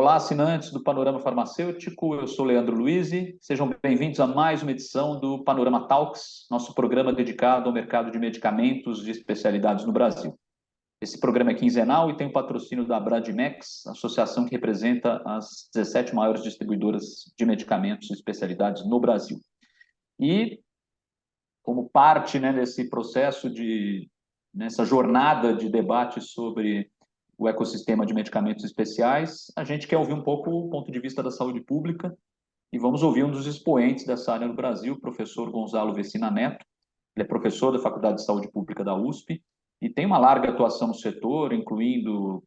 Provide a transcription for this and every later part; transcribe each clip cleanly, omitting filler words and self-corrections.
Olá, assinantes do Panorama Farmacêutico, eu sou Leandro Luizzi, sejam bem-vindos a mais uma edição do Panorama Talks, nosso programa dedicado ao mercado de medicamentos de especialidades no Brasil. Esse programa é quinzenal e tem o patrocínio da Bradimex, associação que representa as 17 maiores distribuidoras de medicamentos de especialidades no Brasil. E, como parte, desse processo nessa jornada de debate sobre o ecossistema de medicamentos especiais, a gente quer ouvir um pouco o ponto de vista da saúde pública e vamos ouvir um dos expoentes dessa área no Brasil, o professor Gonzalo Vecina Neto. Ele é professor da Faculdade de Saúde Pública da USP e tem uma larga atuação no setor, incluindo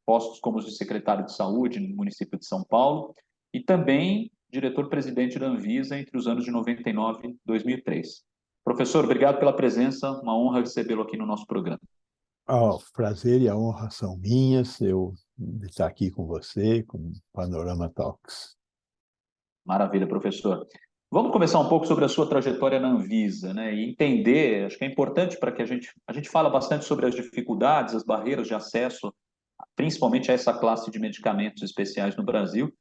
postos como os de secretário de saúde no município de São Paulo e também diretor-presidente da Anvisa entre os anos de 99 e 2003. Professor, obrigado pela presença, uma honra recebê-lo aqui no nosso programa. O prazer e a honra são minhas, eu estar aqui com você, com o Panorama Talks. Maravilha, professor. Vamos começar um pouco sobre a sua trajetória na Anvisa, e entender, acho que é importante para que a gente fala bastante sobre as dificuldades, as barreiras de acesso, principalmente a essa classe de medicamentos especiais no Brasil,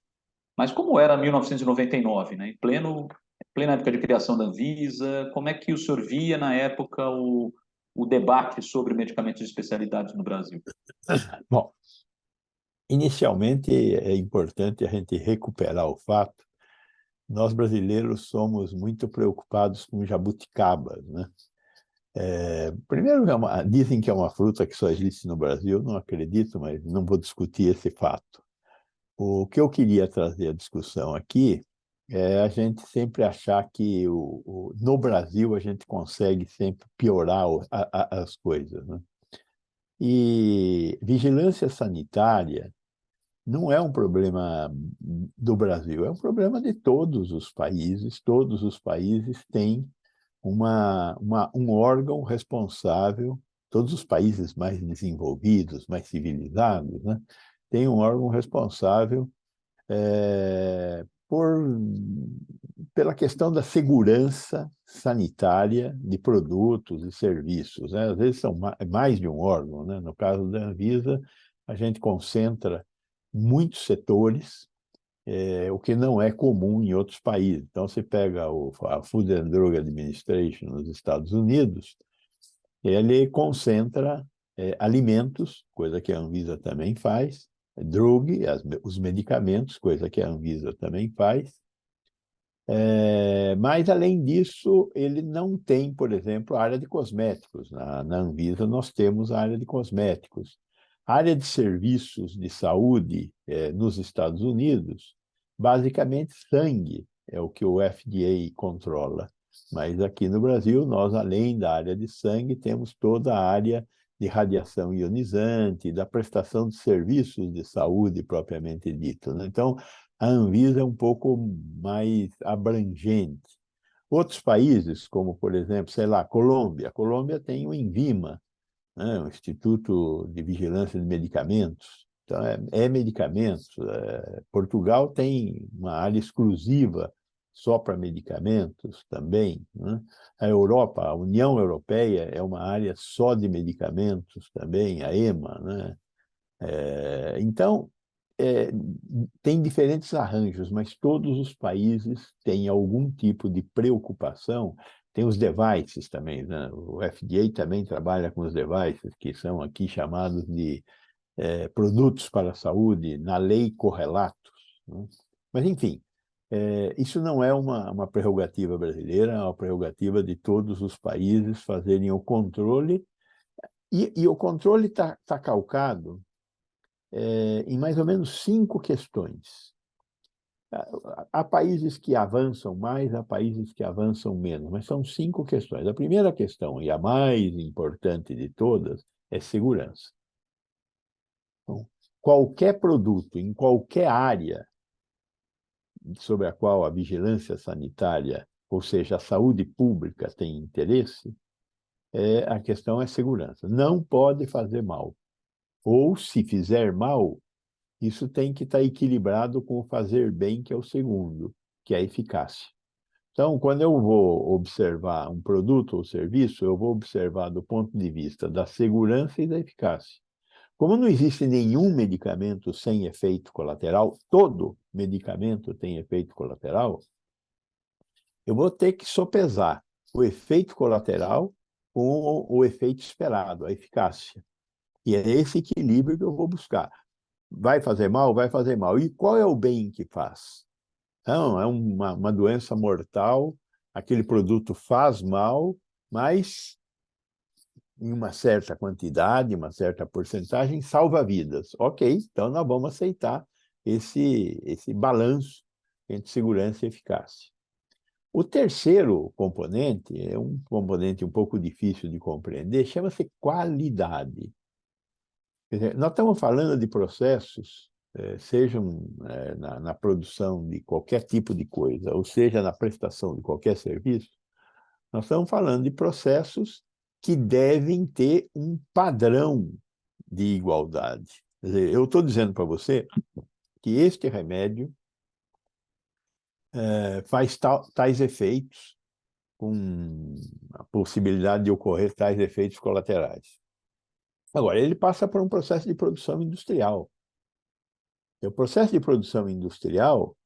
mas como era 1999, em plena época de criação da Anvisa, como é que o senhor via na época o debate sobre medicamentos de especialidades no Brasil? Bom, inicialmente é importante a gente recuperar o fato. Nós brasileiros somos muito preocupados com jabuticabas, Primeiro, dizem que é uma fruta que só existe no Brasil, não acredito, mas não vou discutir esse fato. O que eu queria trazer à discussão aqui é a gente sempre achar que no Brasil a gente consegue sempre piorar as coisas, E vigilância sanitária não é um problema do Brasil, é um problema de todos os países. Todos os países têm um órgão responsável, todos os países mais desenvolvidos, mais civilizados, têm um órgão responsável pela questão da segurança sanitária de produtos e serviços. Às vezes são mais de um órgão. No caso da Anvisa, a gente concentra muitos setores, o que não é comum em outros países. Então, você pega a Food and Drug Administration nos Estados Unidos, ele concentra alimentos, coisa que a Anvisa também faz, os medicamentos, coisa que a Anvisa também faz. Mas, além disso, ele não tem, por exemplo, a área de cosméticos. Na Anvisa, nós temos a área de cosméticos. A área de serviços de saúde nos Estados Unidos, basicamente sangue é o que o FDA controla. Mas aqui no Brasil, nós, além da área de sangue, temos toda a área de radiação ionizante, da prestação de serviços de saúde propriamente dito. Então, a Anvisa é um pouco mais abrangente. Outros países, como, por exemplo, Colômbia. A Colômbia tem o INVIMA, o Instituto de Vigilância de Medicamentos. Então, é medicamentos. Portugal tem uma área exclusiva só para medicamentos também. A Europa, a União Europeia, é uma área só de medicamentos também, a EMA. Então, tem diferentes arranjos, mas todos os países têm algum tipo de preocupação. Tem os devices também, O FDA também trabalha com os devices, que são aqui chamados de produtos para a saúde, na lei correlatos. Mas, enfim, isso não é uma prerrogativa brasileira, é uma prerrogativa de todos os países fazerem o controle, e o controle está calcado em mais ou menos 5 questões. Há países que avançam mais, há países que avançam menos, mas são 5 questões. A primeira questão, e a mais importante de todas, é segurança. Então, qualquer produto, em qualquer área sobre a qual a vigilância sanitária, ou seja, a saúde pública tem interesse, a questão é segurança. Não pode fazer mal. Ou, se fizer mal, isso tem que estar equilibrado com o fazer bem, que é o segundo, que é a eficácia. Então, quando eu vou observar um produto ou serviço, eu vou observar do ponto de vista da segurança e da eficácia. Como não existe nenhum medicamento sem efeito colateral, todo medicamento tem efeito colateral, eu vou ter que sopesar o efeito colateral com o efeito esperado, a eficácia. E é esse equilíbrio que eu vou buscar. Vai fazer mal? Vai fazer mal. E qual é o bem que faz? Não, é uma doença mortal, aquele produto faz mal, mas em uma certa quantidade, uma certa porcentagem, salva vidas. Ok, então nós vamos aceitar esse balanço entre segurança e eficácia. O terceiro componente é um componente um pouco difícil de compreender, chama-se qualidade. Quer dizer, nós estamos falando de processos, sejam na produção de qualquer tipo de coisa, ou seja, na prestação de qualquer serviço, nós estamos falando de processos que devem ter um padrão de igualdade. Quer dizer, eu estou dizendo para você que este remédio faz tais efeitos, com a possibilidade de ocorrer tais efeitos colaterais. Agora, ele passa por um processo de produção industrial. E o processo de produção industrial,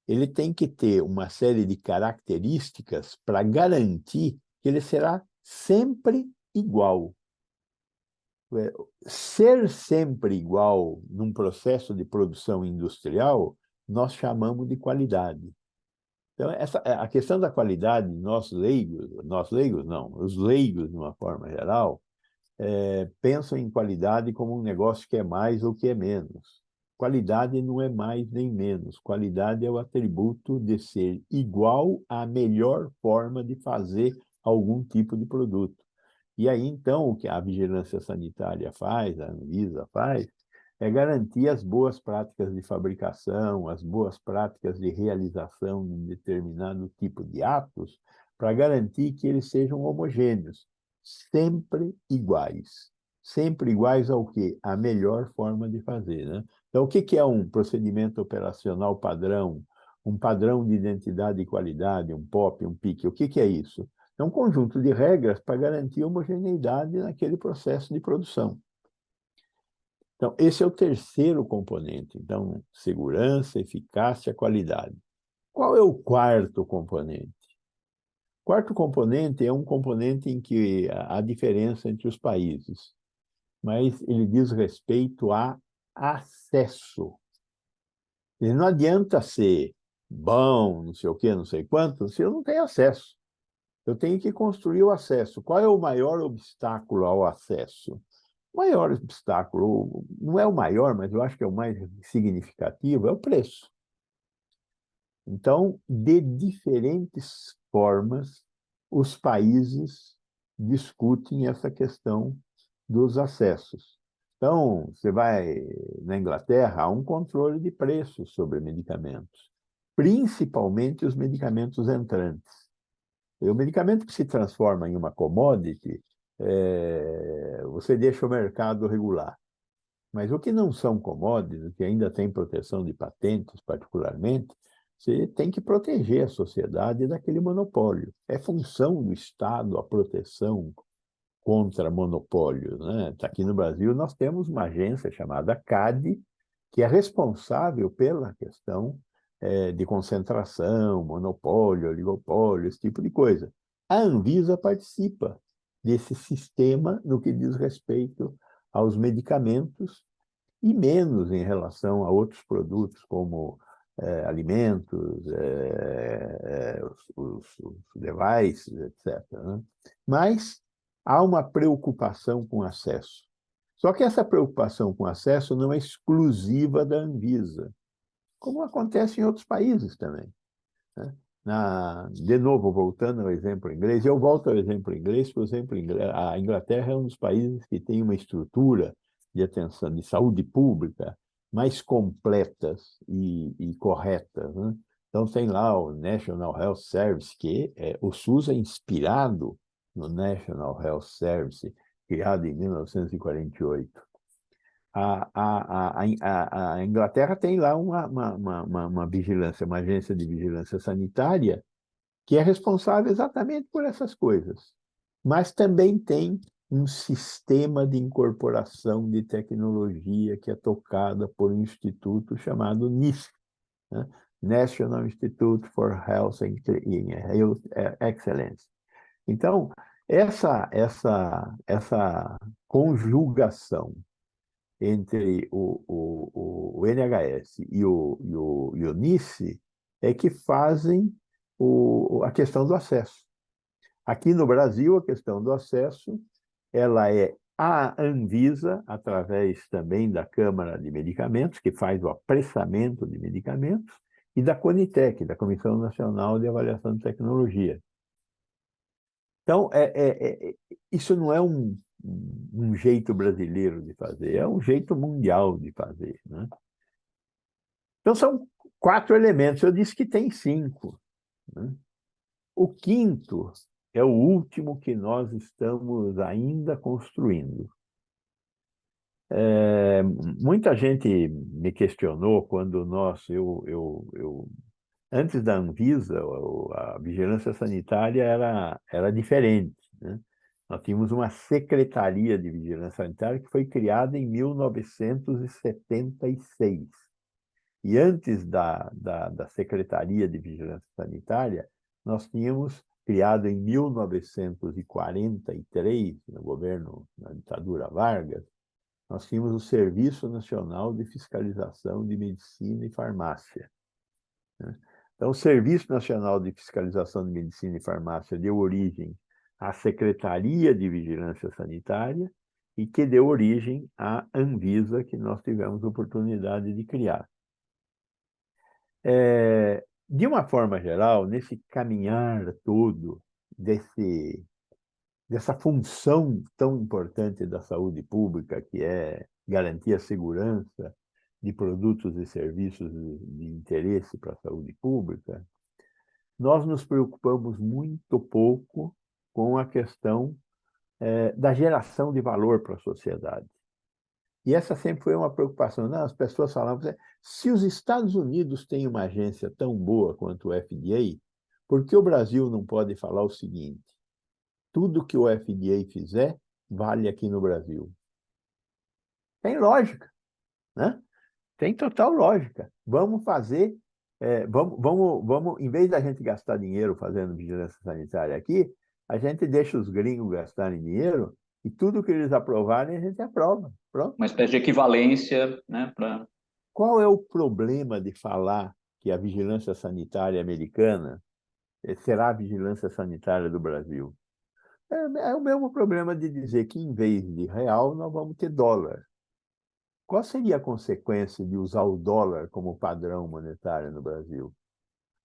ele tem que ter uma série de características para garantir que ele será sempre igual. Ser sempre igual num processo de produção industrial, nós chamamos de qualidade. Então, a questão da qualidade, nós leigos não, os leigos, de uma forma geral, pensam em qualidade como um negócio que é mais ou que é menos. Qualidade não é mais nem menos. Qualidade é o atributo de ser igual à melhor forma de fazer algum tipo de produto. E aí, então, o que a vigilância sanitária faz, a Anvisa faz, é garantir as boas práticas de fabricação, as boas práticas de realização de um determinado tipo de atos, para garantir que eles sejam homogêneos, sempre iguais. Sempre iguais ao quê? A melhor forma de fazer, né? Então, o que é um procedimento operacional padrão, um padrão de identidade e qualidade, um POP, um PIC? O que é isso? É um conjunto de regras para garantir homogeneidade naquele processo de produção. Então, esse é o terceiro componente. Então, segurança, eficácia, qualidade. Qual é o quarto componente? O quarto componente é um componente em que há diferença entre os países, mas ele diz respeito a acesso. E não adianta ser bom, não sei o quê, não sei quanto, se eu não tenho acesso. Eu tenho que construir o acesso. Qual é o maior obstáculo ao acesso? O maior obstáculo, não é o maior, mas eu acho que é o mais significativo, é o preço. Então, de diferentes formas, os países discutem essa questão dos acessos. Então, você vai na Inglaterra, há um controle de preços sobre medicamentos, principalmente os medicamentos entrantes. E o medicamento que se transforma em uma commodity, você deixa o mercado regular. Mas o que não são commodities, que ainda tem proteção de patentes, particularmente, você tem que proteger a sociedade daquele monopólio. É função do Estado a proteção contra monopólios, né? Aqui no Brasil nós temos uma agência chamada CADE, que é responsável pela questão de concentração, monopólio, oligopólio, esse tipo de coisa. A Anvisa participa desse sistema no que diz respeito aos medicamentos e menos em relação a outros produtos como alimentos, os devices, etc., né? Mas há uma preocupação com acesso. Só que essa preocupação com acesso não é exclusiva da Anvisa, como acontece em outros países também, né? De novo, voltando ao exemplo inglês, eu volto ao exemplo inglês, por exemplo, a Inglaterra é um dos países que tem uma estrutura de atenção, de saúde pública mais completas e corretas, né? Então, tem lá o National Health Service, que o SUS é inspirado no National Health Service, criado em 1948. A Inglaterra tem lá uma vigilância, uma agência de vigilância sanitária que é responsável exatamente por essas coisas. Mas também tem um sistema de incorporação de tecnologia que é tocada por um instituto chamado NIST, né? National Institute for Health and Health Excellence. Então, essa conjugação entre o NHS e o NICE é que fazem a questão do acesso. Aqui no Brasil, a questão do acesso ela é a Anvisa, através também da Câmara de Medicamentos, que faz o apressamento de medicamentos, e da CONITEC, da Comissão Nacional de Avaliação de Tecnologia. Então, isso não é um jeito brasileiro de fazer, é um jeito mundial de fazer, né? Então, são 4 elementos. Eu disse que tem 5, né? O quinto é o último que nós estamos ainda construindo. Muita gente me questionou quando antes da Anvisa, a vigilância sanitária era diferente, né? Nós tínhamos uma Secretaria de Vigilância Sanitária que foi criada em 1976. E antes da Secretaria de Vigilância Sanitária, nós tínhamos criado em 1943, no governo, na ditadura Vargas, nós tínhamos o Serviço Nacional de Fiscalização de Medicina e Farmácia, né? Então, o Serviço Nacional de Fiscalização de Medicina e Farmácia deu origem à Secretaria de Vigilância Sanitária e que deu origem à Anvisa, que nós tivemos oportunidade de criar. De uma forma geral, nesse caminhar todo dessa função tão importante da saúde pública, que é garantir a segurança de produtos e serviços de interesse para a saúde pública, nós nos preocupamos muito pouco com a questão da geração de valor para a sociedade. E essa sempre foi uma preocupação. Não, as pessoas falavam, se os Estados Unidos têm uma agência tão boa quanto o FDA, por que o Brasil não pode falar o seguinte: tudo que o FDA fizer vale aqui no Brasil? Tem lógica, né? Tem total lógica. Vamos fazer, vamos, em vez da gente gastar dinheiro fazendo vigilância sanitária aqui, a gente deixa os gringos gastarem dinheiro e tudo que eles aprovarem a gente aprova. Pronto. Uma espécie de equivalência, né? Qual é o problema de falar que a vigilância sanitária americana será a vigilância sanitária do Brasil? É o mesmo problema de dizer que, em vez de real, nós vamos ter dólar. Qual seria a consequência de usar o dólar como padrão monetário no Brasil?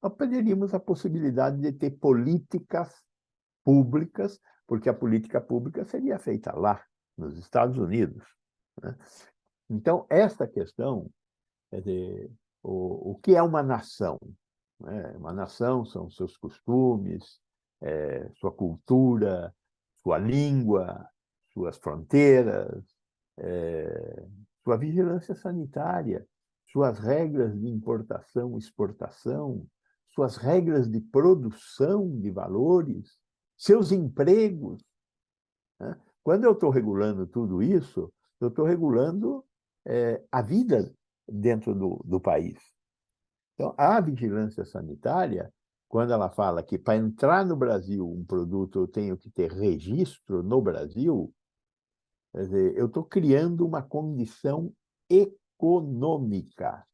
Nós perderíamos a possibilidade de ter políticas públicas, porque a política pública seria feita lá, nos Estados Unidos, né? Então, essa questão, quer dizer, o que é uma nação, né? Uma nação são seus costumes, sua cultura, sua língua, suas fronteiras, sua vigilância sanitária, suas regras de importação e exportação, suas regras de produção de valores, seus empregos, né? Quando eu estou regulando tudo isso, eu estou regulando a vida dentro do país. Então, a vigilância sanitária, quando ela fala que para entrar no Brasil um produto eu tenho que ter registro no Brasil, quer dizer, eu estou criando uma condição econômica.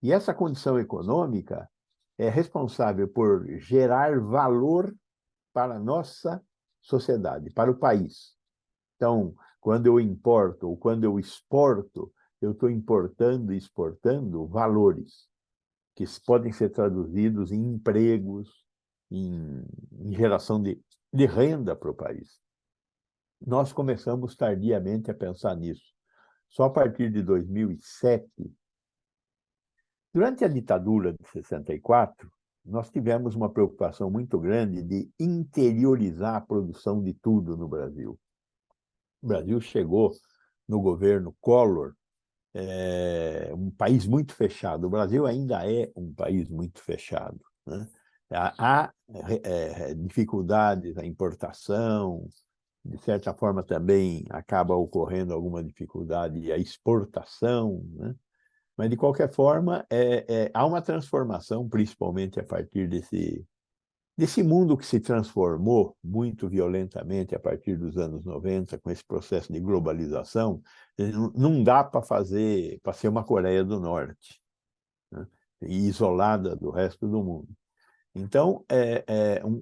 E essa condição econômica é responsável por gerar valor para a nossa sociedade, para o país. Então, quando eu importo ou quando eu exporto, eu estou importando e exportando valores que podem ser traduzidos em empregos, em geração de renda para o país. Nós começamos tardiamente a pensar nisso. Só a partir de 2007, durante a ditadura de 64, nós tivemos uma preocupação muito grande de interiorizar a produção de tudo no Brasil. O Brasil chegou no governo Collor, um país muito fechado. O Brasil ainda é um país muito fechado, né? Há dificuldades na importação, de certa forma, também acaba ocorrendo alguma dificuldade a exportação, né? Mas, de qualquer forma, há uma transformação, principalmente a partir desse mundo que se transformou muito violentamente a partir dos anos 90, com esse processo de globalização. Não dá para ser uma Coreia do Norte, né? E isolada do resto do mundo. Então,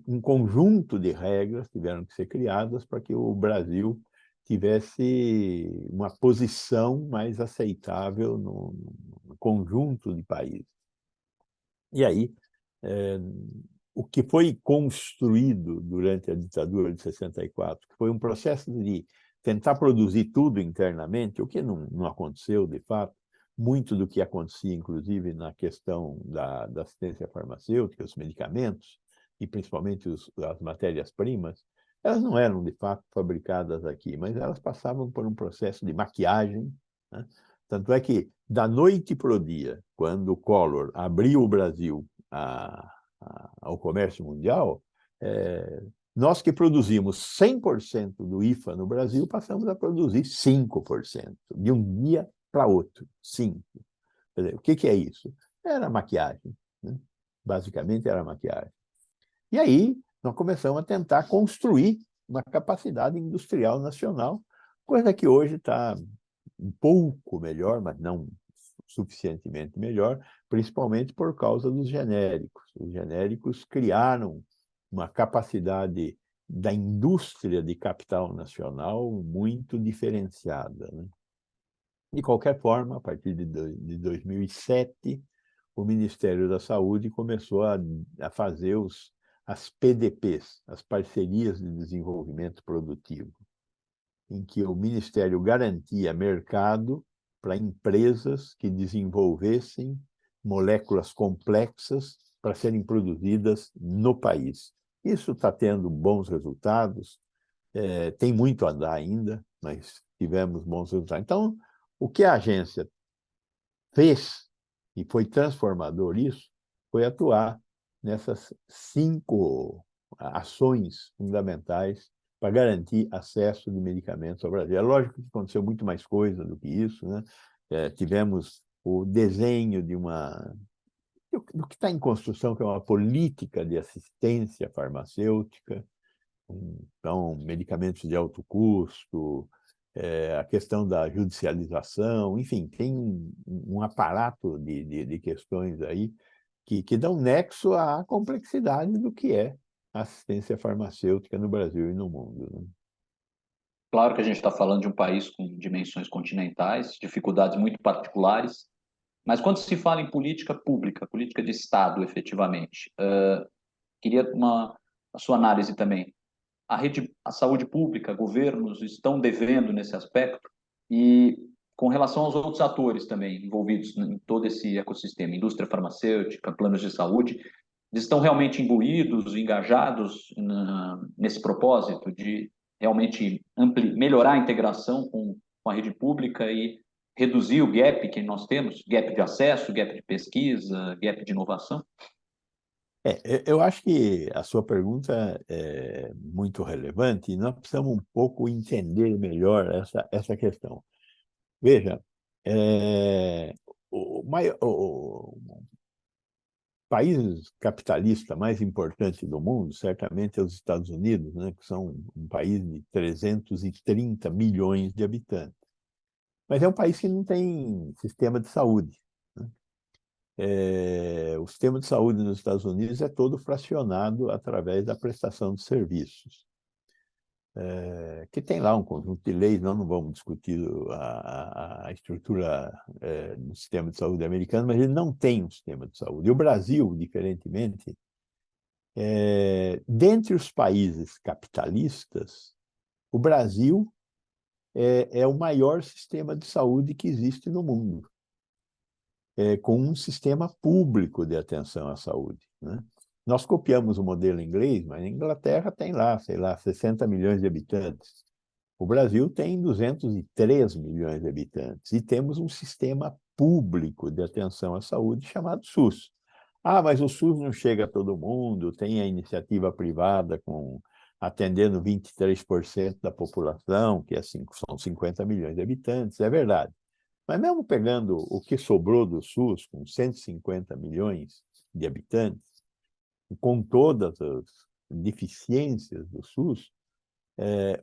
um conjunto de regras tiveram que ser criadas para que o Brasil tivesse uma posição mais aceitável no conjunto de países. E aí, o que foi construído durante a ditadura de 64, que foi um processo de tentar produzir tudo internamente, o que não aconteceu, de fato. Muito do que acontecia, inclusive, na questão da assistência farmacêutica, os medicamentos, e principalmente as matérias-primas, elas não eram, de fato, fabricadas aqui, mas elas passavam por um processo de maquiagem, né? Tanto é que, da noite para o dia, quando o Collor abriu o Brasil ao comércio mundial, nós que produzimos 100% do IFA no Brasil, passamos a produzir 5%, de um dia para outro, 5%. Quer dizer, o que é isso? Era maquiagem, né? Basicamente era maquiagem. E aí nós começamos a tentar construir uma capacidade industrial nacional, coisa que hoje está um pouco melhor, mas não suficientemente melhor, principalmente por causa dos genéricos. Os genéricos criaram uma capacidade da indústria de capital nacional muito diferenciada, né? De qualquer forma, a partir de 2007, o Ministério da Saúde começou a fazer as PDPs, as Parcerias de Desenvolvimento Produtivo, em que o Ministério garantia mercado para empresas que desenvolvessem moléculas complexas para serem produzidas no país. Isso está tendo bons resultados, tem muito a andar ainda, mas tivemos bons resultados. Então, o que a agência fez, e foi transformador isso, foi atuar nessas 5 ações fundamentais para garantir acesso de medicamentos ao Brasil. É lógico que aconteceu muito mais coisa do que isso, né? Tivemos o desenho do que está em construção, que é uma política de assistência farmacêutica, então, medicamentos de alto custo, a questão da judicialização, enfim, tem um aparato de questões aí que dão nexo à complexidade do que é a assistência farmacêutica no Brasil e no mundo, né? Claro que a gente está falando de um país com dimensões continentais, dificuldades muito particulares, mas quando se fala em política pública, política de Estado, efetivamente, queria a sua análise também. A saúde pública, governos estão devendo nesse aspecto e com relação aos outros atores também envolvidos em todo esse ecossistema, indústria farmacêutica, planos de saúde, eles estão realmente imbuídos, engajados nesse propósito de realmente melhorar a integração com a rede pública e reduzir o gap que nós temos, gap de acesso, gap de pesquisa, gap de inovação? Eu acho que a sua pergunta é muito relevante e nós precisamos um pouco entender melhor essa questão. Veja, o país capitalista mais importante do mundo, certamente, é os Estados Unidos, né, que são um país de 330 milhões de habitantes. Mas é um país que não tem sistema de saúde, né? O sistema de saúde nos Estados Unidos é todo fracionado através da prestação de serviços, que tem lá um conjunto de leis. Nós não vamos discutir a estrutura do sistema de saúde americano, mas ele não tem um sistema de saúde. E o Brasil, diferentemente, dentre os países capitalistas, o Brasil é o maior sistema de saúde que existe no mundo, com um sistema público de atenção à saúde, né? Nós copiamos o modelo inglês, mas a Inglaterra tem lá, sei lá, 60 milhões de habitantes. O Brasil tem 203 milhões de habitantes e temos um sistema público de atenção à saúde chamado SUS. Ah, mas o SUS não chega a todo mundo, tem a iniciativa privada com atendendo 23% da população, que são 50 milhões de habitantes, é verdade. Mas mesmo pegando o que sobrou do SUS, com 150 milhões de habitantes, com todas as deficiências do SUS,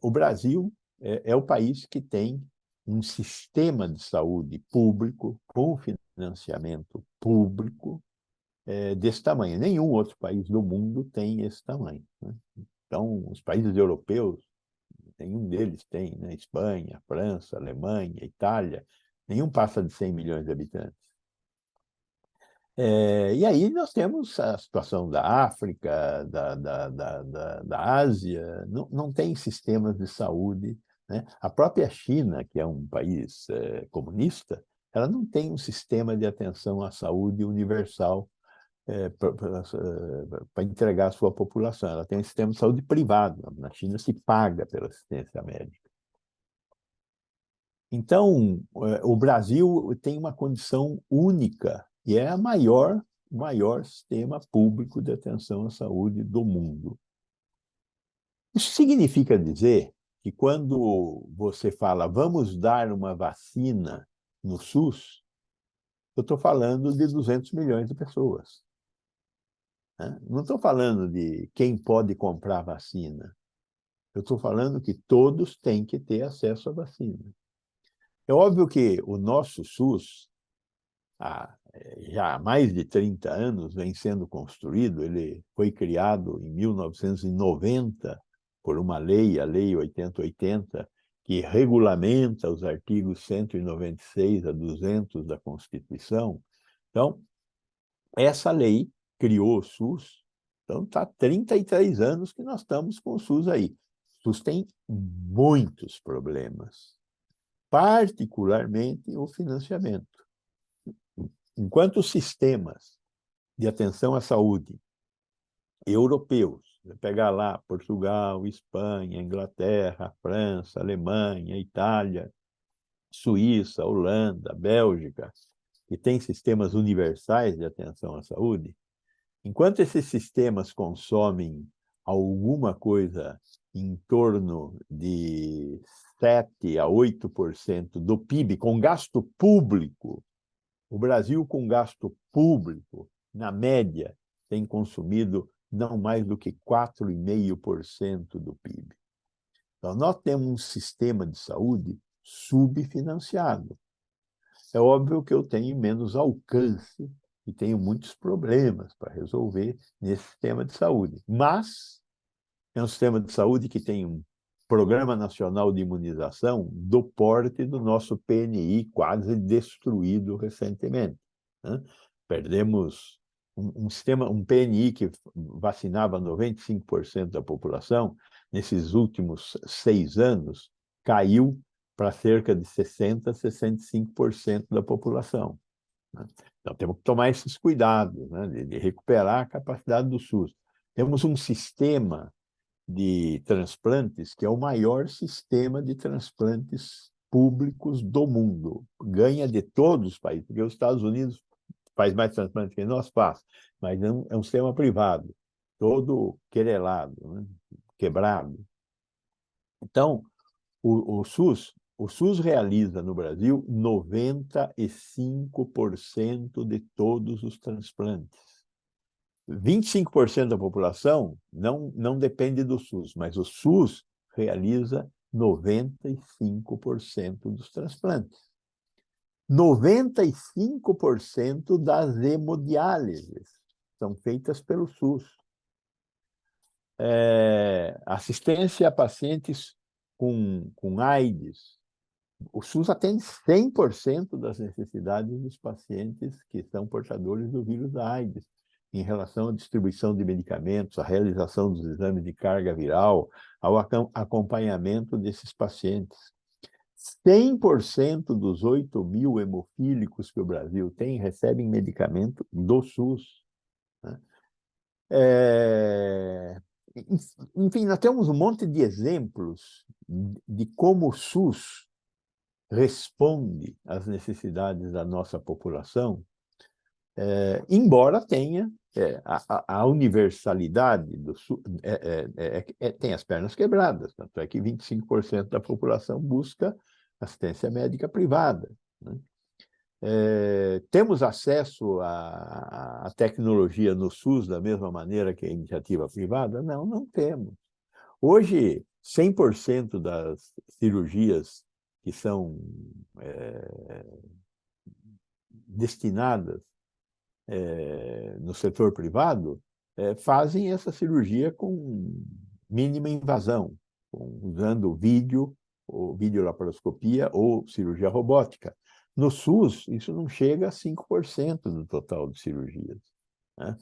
o Brasil é o país que tem um sistema de saúde público, com financiamento público, desse tamanho. Nenhum outro país do mundo tem esse tamanho, né? Então, os países europeus, nenhum deles tem, né? Espanha, França, Alemanha, Itália, nenhum passa de 100 milhões de habitantes. E aí nós temos a situação da África, da Ásia, não tem sistemas de saúde, né? A própria China, que é um país comunista, ela não tem um sistema de atenção à saúde universal para entregar à sua população. Ela tem um sistema de saúde privado. Na China se paga pela assistência médica. Então, o Brasil tem uma condição única e é o maior sistema público de atenção à saúde do mundo. Isso significa dizer que quando você fala vamos dar uma vacina no SUS, eu estou falando de 200 milhões de pessoas. Não estou falando de quem pode comprar vacina. Eu estou falando que todos têm que ter acesso à vacina. É óbvio que o nosso SUS, já há mais de 30 anos, vem sendo construído. Ele foi criado em 1990 por uma lei, a Lei 8080, que regulamenta os artigos 196 a 200 da Constituição. Então, essa lei criou o SUS, então está 33 anos que nós estamos com o SUS aí. O SUS tem muitos problemas, particularmente o financiamento. Enquanto os sistemas de atenção à saúde europeus, pegar lá Portugal, Espanha, Inglaterra, França, Alemanha, Itália, Suíça, Holanda, Bélgica, que têm sistemas universais de atenção à saúde, enquanto esses sistemas consomem alguma coisa em torno de 7 a 8% do PIB com gasto público, o Brasil, com gasto público, na média, tem consumido não mais do que 4,5% do PIB. Então, nós temos um sistema de saúde subfinanciado. É óbvio que eu tenho menos alcance e tenho muitos problemas para resolver nesse sistema de saúde. Mas é um sistema de saúde que tem um Programa Nacional de Imunização do porte do nosso PNI, quase destruído recentemente, né? Perdemos um PNI que vacinava 95% da população, nesses últimos 6 anos, caiu para cerca de 60% a 65% da população, né? Então, temos que tomar esses cuidados, né, de recuperar a capacidade do SUS. Temos um sistema de transplantes que é o maior sistema de transplantes públicos do mundo. Ganha de todos os países, porque os Estados Unidos faz mais transplantes que nós faz, mas é um sistema privado, todo querelado, né, quebrado. Então, o SUS realiza no Brasil 95% de todos os transplantes. 25% da população não depende do SUS, mas o SUS realiza 95% dos transplantes. 95% das hemodiálises são feitas pelo SUS. Assistência a pacientes com AIDS, o SUS atende 100% das necessidades dos pacientes que são portadores do vírus da AIDS, em relação à distribuição de medicamentos, à realização dos exames de carga viral, ao acompanhamento desses pacientes. 100% dos 8 mil hemofílicos que o Brasil tem recebem medicamento do SUS, né? Enfim, nós temos um monte de exemplos de como o SUS responde às necessidades da nossa população, embora tenha a universalidade do SUS tem as pernas quebradas, tanto é que 25% da população busca assistência médica privada, né? Temos acesso à tecnologia no SUS da mesma maneira que a iniciativa privada? Não, não temos. Hoje, 100% das cirurgias que são destinadas no setor privado fazem essa cirurgia com mínima invasão, usando vídeo, ou videolaparoscopia ou cirurgia robótica. No SUS, isso não chega a 5% do total de cirurgias, né?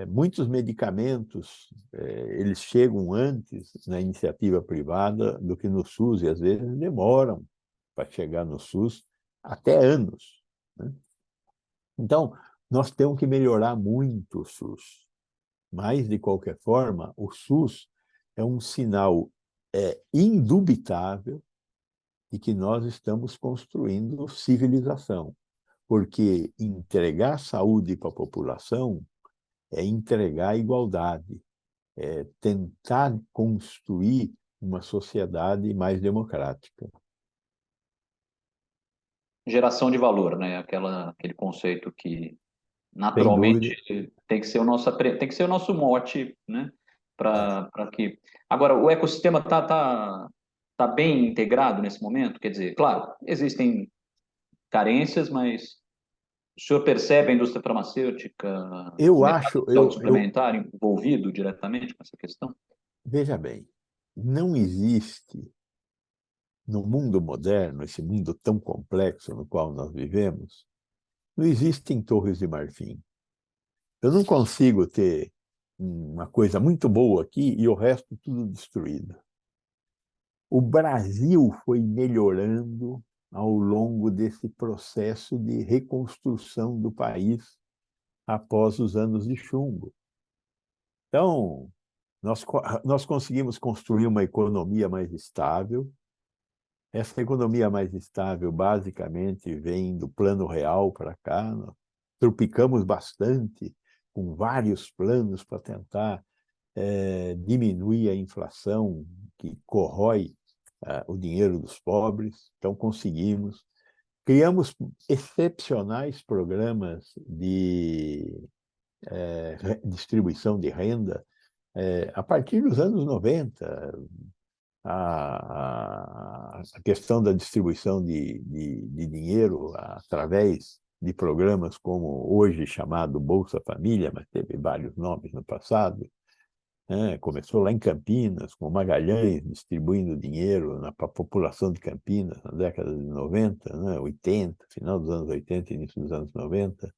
Muitos medicamentos, eles chegam antes na iniciativa privada do que no SUS, e às vezes demoram para chegar no SUS até anos, né? Então, nós temos que melhorar muito o SUS. Mas, de qualquer forma, o SUS é um sinal indubitável de que nós estamos construindo civilização, porque entregar saúde para a população é entregar igualdade, é tentar construir uma sociedade mais democrática. Geração de valor, né? Aquele conceito que Sem dúvida. naturalmente tem que ser o nosso mote, né? Para que agora o ecossistema tá bem integrado nesse momento, quer dizer, claro, existem carências, mas o senhor percebe a indústria farmacêutica, o Eu mercado acho, de saúde suplementar envolvido diretamente com essa questão? veja bem, não existe no mundo moderno, esse mundo tão complexo no qual nós vivemos, não existem torres de marfim. Eu não consigo ter uma coisa muito boa aqui e o resto tudo destruído. O Brasil foi melhorando ao longo desse processo de reconstrução do país após os anos de chumbo. Então, nós conseguimos construir uma economia mais estável. Essa economia mais estável, basicamente, vem do Plano Real para cá. Nós tropicamos bastante com vários planos para tentar diminuir a inflação que corrói o dinheiro dos pobres. Então, conseguimos. Criamos excepcionais programas de distribuição de renda a partir dos anos 90. A questão da distribuição de dinheiro através de programas como hoje chamado Bolsa Família, mas teve vários nomes no passado, né? Começou lá em Campinas, com Magalhães distribuindo dinheiro para a população de Campinas na década de 90, né? 80, final dos anos 80 início dos anos 90.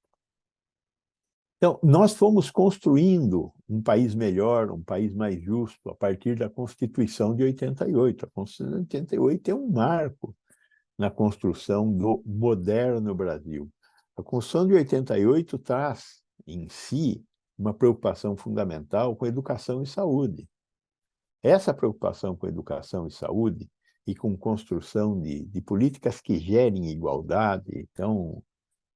Então, nós fomos construindo um país melhor, um país mais justo, a partir da Constituição de 88. A Constituição de 88 é um marco na construção do moderno Brasil. A Constituição de 88 traz em si uma preocupação fundamental com educação e saúde. Essa preocupação com educação e saúde e com construção de políticas que gerem igualdade, então,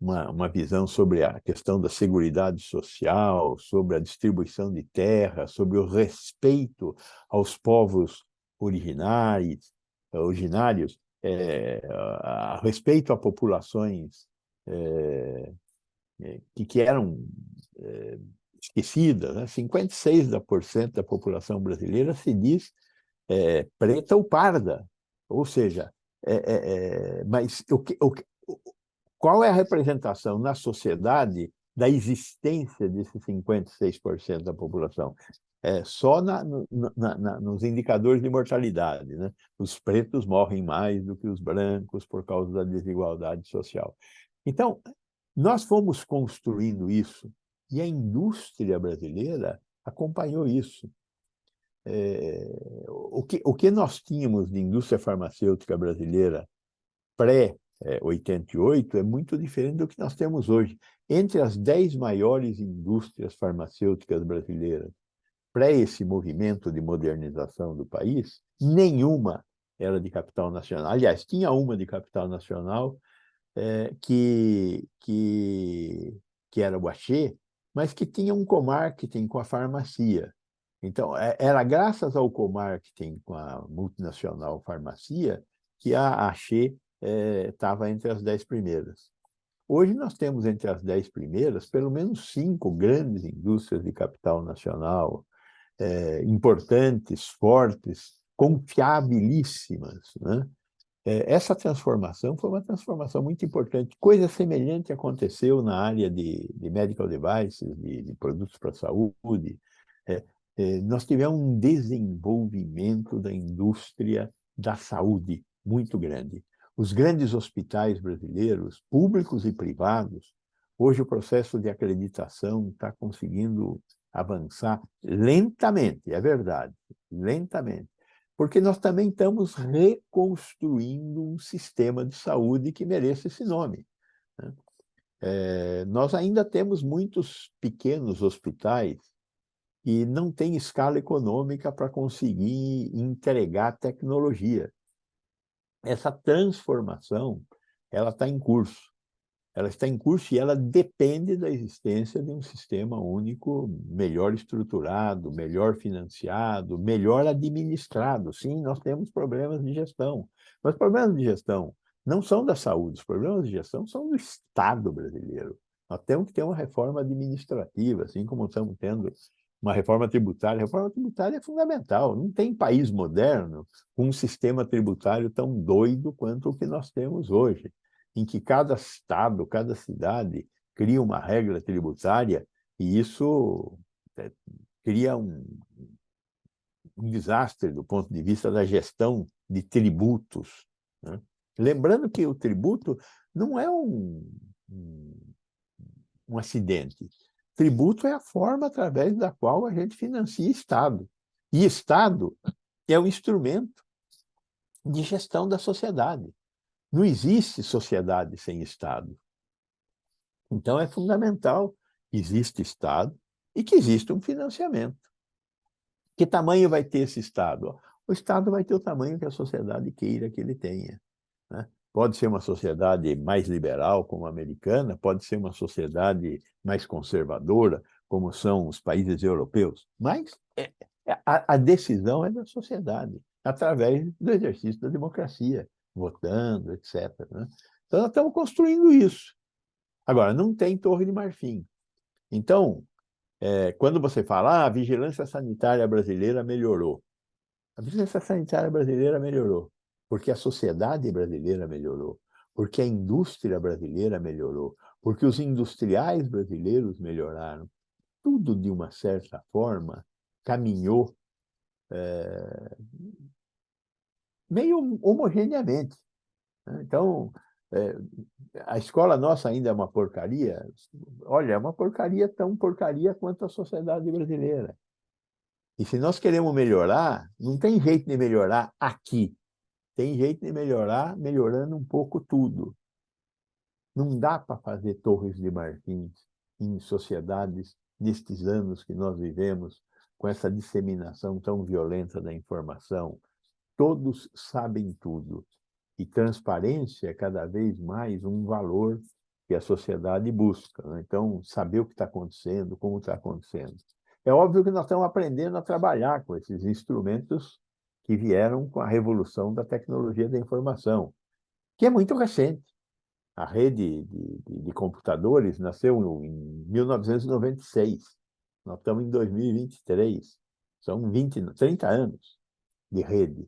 uma visão sobre a questão da seguridade social, sobre a distribuição de terra, sobre o respeito aos povos originários, a respeito a populações que eram esquecidas, né? 56% da população brasileira se diz preta ou parda, ou seja, mas qual é a representação na sociedade da existência desses 56% da população? Só nos indicadores de mortalidade, né? Os pretos morrem mais do que os brancos por causa da desigualdade social. Então, nós fomos construindo isso e a indústria brasileira acompanhou isso. O que nós tínhamos de indústria farmacêutica brasileira pré-88 é muito diferente do que nós temos hoje. Entre as 10 maiores indústrias farmacêuticas brasileiras, pré esse movimento de modernização do país, nenhuma era de capital nacional. Aliás, tinha uma de capital nacional, que era o Axê, mas que tinha um co-marketing com a farmácia. Então, era graças ao co-marketing com a multinacional farmácia que a Axê estava entre as 10 primeiras. Hoje nós temos entre as 10 primeiras, pelo menos 5 grandes indústrias de capital nacional, importantes, fortes, confiabilíssimas, né? Essa transformação foi uma transformação muito importante. Coisa semelhante aconteceu na área de medical devices, de produtos para a saúde. Nós tivemos um desenvolvimento da indústria da saúde muito grande. Os grandes hospitais brasileiros, públicos e privados, hoje o processo de acreditação está conseguindo avançar lentamente, é verdade, lentamente, porque nós também estamos reconstruindo um sistema de saúde que mereça esse nome, né? Nós ainda temos muitos pequenos hospitais que não têm escala econômica para conseguir entregar tecnologia. Essa transformação, ela está em curso. Ela está em curso e ela depende da existência de um sistema único melhor estruturado, melhor financiado, melhor administrado. Sim, nós temos problemas de gestão, mas problemas de gestão não são da saúde, os problemas de gestão são do Estado brasileiro. Nós temos que ter uma reforma administrativa, assim como estamos tendo uma reforma tributária. A reforma tributária é fundamental. Não tem país moderno com um sistema tributário tão doido quanto o que nós temos hoje, em que cada estado, cada cidade cria uma regra tributária e isso cria um desastre do ponto de vista da gestão de tributos, né? Lembrando que o tributo não é um acidente. Tributo é a forma através da qual a gente financia Estado. E Estado é um instrumento de gestão da sociedade. Não existe sociedade sem Estado. Então, é fundamental que exista Estado e que exista um financiamento. Que tamanho vai ter esse Estado? O Estado vai ter o tamanho que a sociedade queira que ele tenha, né? Pode ser uma sociedade mais liberal, como a americana, pode ser uma sociedade mais conservadora, como são os países europeus, mas a decisão é da sociedade, através do exercício da democracia, votando, etc., né? Então, nós estamos construindo isso. Agora, não tem Torre de Marfim. Então, quando você fala, a vigilância sanitária brasileira melhorou. A vigilância sanitária brasileira melhorou, porque a sociedade brasileira melhorou, porque a indústria brasileira melhorou, porque os industriais brasileiros melhoraram. Tudo, de uma certa forma, caminhou meio homogeneamente, né? Então, a escola nossa ainda é uma porcaria. Olha, é uma porcaria tão porcaria quanto a sociedade brasileira. E se nós queremos melhorar, não tem jeito de melhorar aqui. Tem jeito de melhorar melhorando um pouco tudo. Não dá para fazer torres de marfim em sociedades nestes anos que nós vivemos, com essa disseminação tão violenta da informação. Todos sabem tudo. E transparência é cada vez mais um valor que a sociedade busca, né? Então, saber o que está acontecendo, como está acontecendo. É óbvio que nós estamos aprendendo a trabalhar com esses instrumentos que vieram com a revolução da tecnologia da informação, que é muito recente. A rede de computadores nasceu em 1996. Nós estamos em 2023. São 30 anos de rede.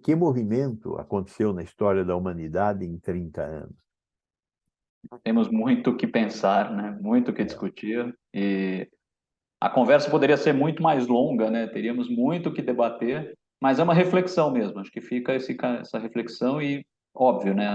Que movimento aconteceu na história da humanidade em 30 anos? Temos muito o que pensar, né? Muito o que É, discutir, e a conversa poderia ser muito mais longa, né? Teríamos muito o que debater, mas é uma reflexão mesmo. Acho que fica essa reflexão e, óbvio, né?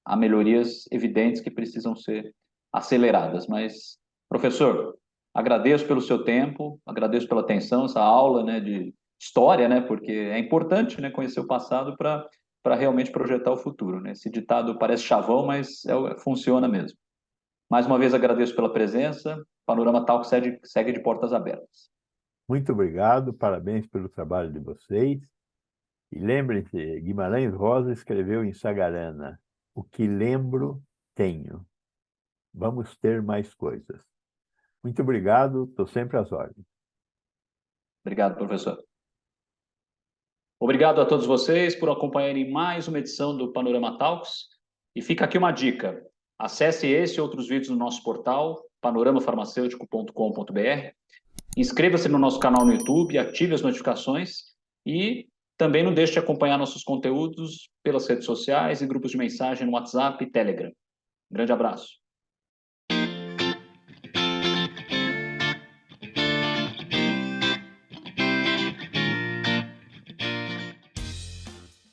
Há melhorias evidentes que precisam ser aceleradas. Mas, professor, agradeço pelo seu tempo, agradeço pela atenção, essa aula, né, de história, né? Porque é importante, né, conhecer o passado para realmente projetar o futuro, né? Esse ditado parece chavão, mas funciona mesmo. Mais uma vez agradeço pela presença. Panorama Talk segue de portas abertas. muito obrigado, parabéns pelo trabalho de vocês. E lembrem-se, Guimarães Rosa escreveu em Sagarana: o que lembro, tenho. vamos ter mais coisas. Muito obrigado, estou sempre às ordens. Obrigado, professor. Obrigado a todos vocês por acompanharem mais uma edição do Panorama Talks. E fica aqui uma dica. Acesse esse e outros vídeos no nosso portal, panoramafarmacêutico.com.br. Inscreva-se no nosso canal no YouTube, ative as notificações e também não deixe de acompanhar nossos conteúdos pelas redes sociais e grupos de mensagem no WhatsApp e Telegram. Grande abraço.